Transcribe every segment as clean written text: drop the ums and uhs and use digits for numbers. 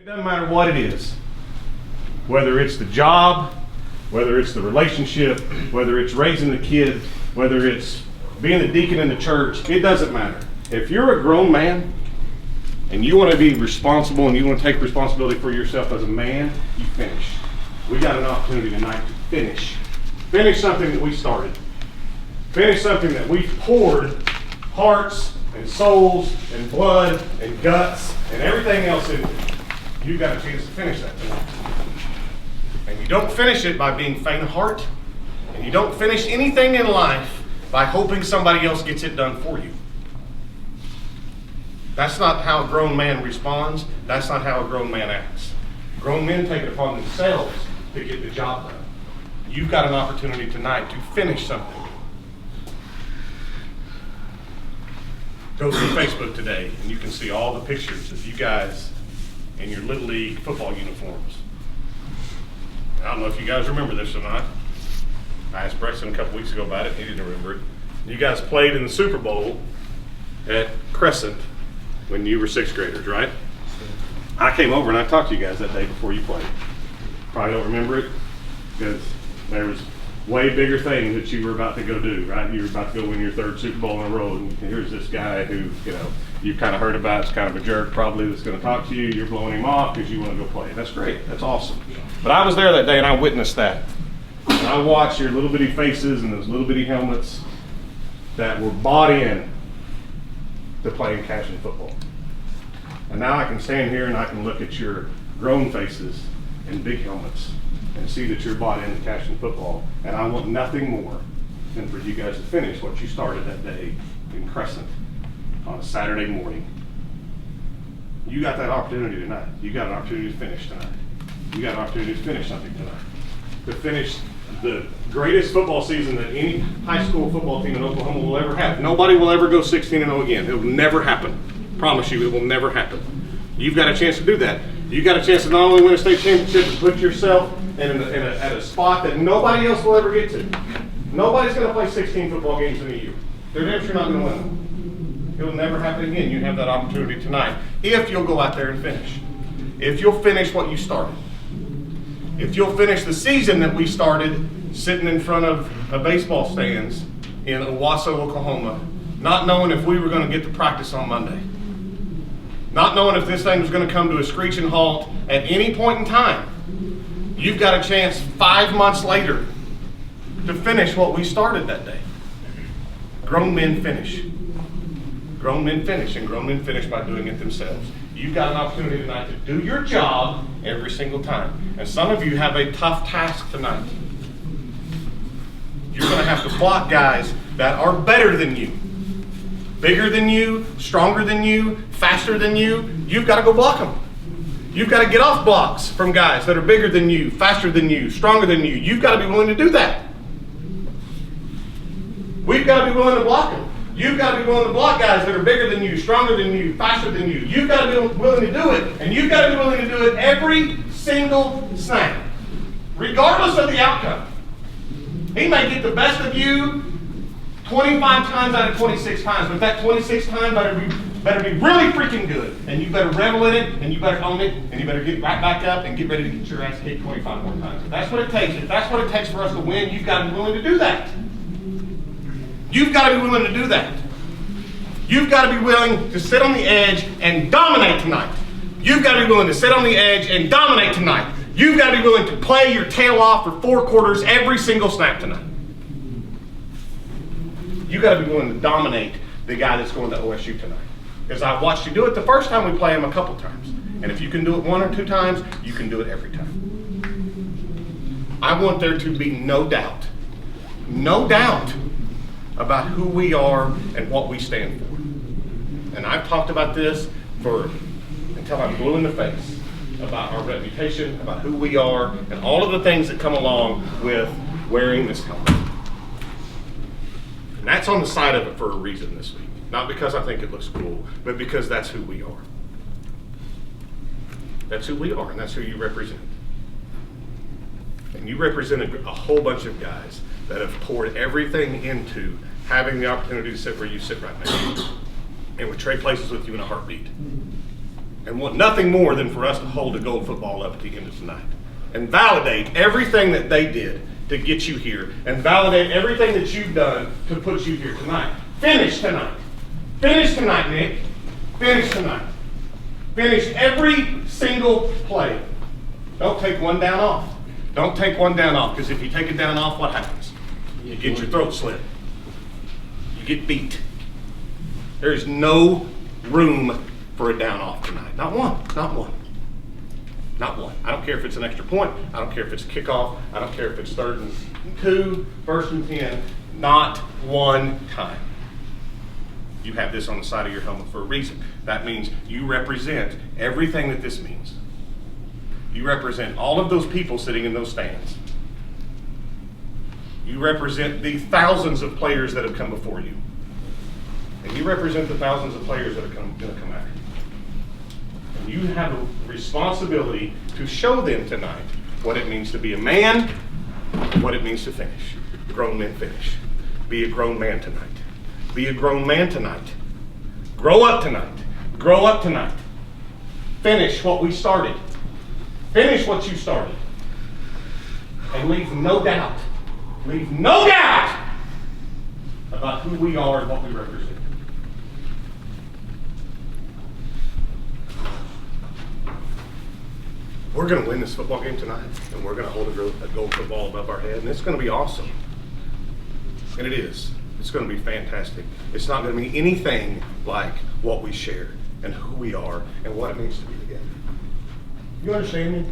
It doesn't matter what it is, whether it's the job, whether it's the relationship, whether it's raising the kid, whether it's being a deacon in the church, it doesn't matter. If you're a grown man and you want to be responsible and you want to take responsibility for yourself as a man, you finish. We got an opportunity tonight to finish. Finish something that we started. Finish something that we poured hearts and souls and blood and guts and everything else into. You got a chance to finish that tonight. And you don't finish it by being faint of heart, and you don't finish anything in life by hoping somebody else gets it done for you. That's not how a grown man responds. That's not how a grown man acts. Grown men take it upon themselves to get the job done. You've got an opportunity tonight to finish something. Go through Facebook today, and you can see all the pictures of you guys in your Little League football uniforms. I don't know if you guys remember this or not. I asked Brexton a couple weeks ago about it. He didn't remember it. You guys played in the Super Bowl at Crescent when you were sixth graders, right? I came over and I talked to you guys that day before you played. Probably don't remember it because there was way bigger things that you were about to go do, right? You were about to go win your third Super Bowl in a row, and here's this guy who, you've kind of heard about, is kind of a jerk probably, that's going to talk to you. You're blowing him off because you want to go play. That's great. That's awesome. But I was there that day and I witnessed that. And I watched your little bitty faces and those little bitty helmets that were bought in to playing Cashion football. And now I can stand here and I can look at your grown faces and big helmets and see that you're bought into Cashion football. And I want nothing more than for you guys to finish what you started that day in Crescent on a Saturday morning. You got that opportunity tonight. You got an opportunity to finish tonight. You got an opportunity to finish something tonight. To finish the greatest football season that any high school football team in Oklahoma will ever have. Nobody will ever go 16-0 again. It will never happen. Promise you, it will never happen. You've got a chance to do that. You've got a chance to not only win a state championship, but put yourself at a spot that nobody else will ever get to. Nobody's going to play 16 football games in a year. They're damn sure not going to win them. It'll never happen again. You have that opportunity tonight if you'll go out there and finish. If you'll finish what you started. If you'll finish the season that we started sitting in front of a baseball stands in Owasso, Oklahoma, not knowing if we were going to get to practice on Monday. Not knowing if this thing was going to come to a screeching halt at any point in time. You've got a chance 5 months later to finish what we started that day. Grown men finish. Grown men finish, and grown men finish by doing it themselves. You've got an opportunity tonight to do your job every single time. And some of you have a tough task tonight. You're going to have to block guys that are better than you. Bigger than you, stronger than you, faster than you. You've got to go block them. You've got to get off blocks from guys that are bigger than you, faster than you, stronger than you. You've got to be willing to do that. We've got to be willing to block them. You've got to be willing to block guys that are bigger than you, stronger than you, faster than you. You've got to be willing to do it, and you've got to be willing to do it every single snap, regardless of the outcome. He may get the best of you 25 times out of 26 times, but that 26 times better be really freaking good, and you better revel in it, and you better own it, and you better get right back up and get ready to get your ass kicked 25 more times. If that's what it takes, if that's what it takes for us to win, you've got to be willing to do that. You've got to be willing to do that. You've got to be willing to sit on the edge and dominate tonight. You've got to be willing to sit on the edge and dominate tonight. You've got to be willing to play your tail off for 4 quarters every single snap tonight. You've got to be willing to dominate the guy that's going to OSU tonight. Because I watched you do it the first time we play him a couple times. And if you can do it 1 or 2 times, you can do it every time. I want there to be no doubt about who we are and what we stand for. And I've talked about this until I'm blue in the face, about our reputation, about who we are, and all of the things that come along with wearing this helmet. And that's on the side of it for a reason this week. Not because I think it looks cool, but because that's who we are. That's who we are, and that's who you represent. And you represented a whole bunch of guys that have poured everything into having the opportunity to sit where you sit right now, and would trade places with you in a heartbeat. and want nothing more than for us to hold a gold football up at the end of tonight and validate everything that they did to get you here and validate everything that you've done to put you here tonight. Finish tonight. Finish tonight, Nick. Finish tonight. Finish every single play. Don't take one down off. Don't take one down off, because if you take it down off, what happens? You get your throat slit. You get beat. There is no room for a down off tonight. Not one. Not one. Not one. I don't care if it's an extra point. I don't care if it's a kickoff. I don't care if it's 3rd and 2, 1st and 10. Not one time. You have this on the side of your helmet for a reason. That means you represent everything that this means. You represent all of those people sitting in those stands. You represent the thousands of players that have come before you. And you represent the thousands of players that are going to come after you. And you have a responsibility to show them tonight what it means to be a man, what it means to finish. Grown men finish. Be a grown man tonight. Be a grown man tonight. Grow up tonight. Grow up tonight. Finish what we started. Finish what you started. And leave no doubt about who we are and what we represent. We're going to win this football game tonight, and we're going to hold a gold football above our head, and it's going to be awesome. And it is. It's going to be fantastic. It's not going to be anything like what we share and who we are and what it means to be together. You understand me?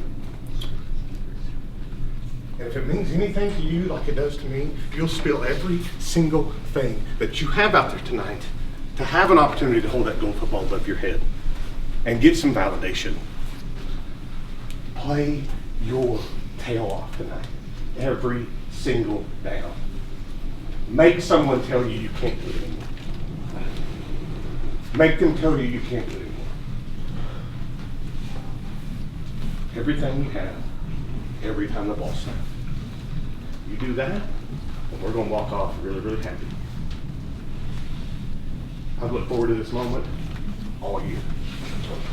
And if it means anything to you like it does to me, you'll spill every single thing that you have out there tonight to have an opportunity to hold that gold football above your head and get some validation. Play your tail off tonight, every single down. Make someone tell you you can't do it anymore. Make them tell you can't do it anymore. Everything you have, every time the ball snaps. You do that, and we're going to walk off really, really happy. I look forward to this moment all year.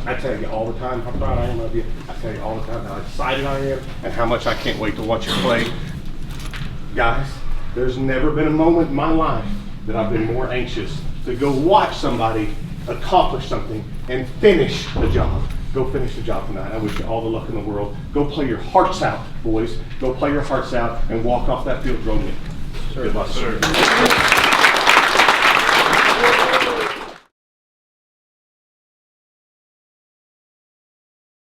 I tell you all the time how proud I am of you. I tell you all the time how excited I am and how much I can't wait to watch you play. Guys, there's never been a moment in my life that I've been more anxious to go watch somebody accomplish something and finish the job. Go finish the job tonight. I wish you all the luck in the world. Go play your hearts out, boys. Go play your hearts out and walk off that field grown men. Good luck, sir.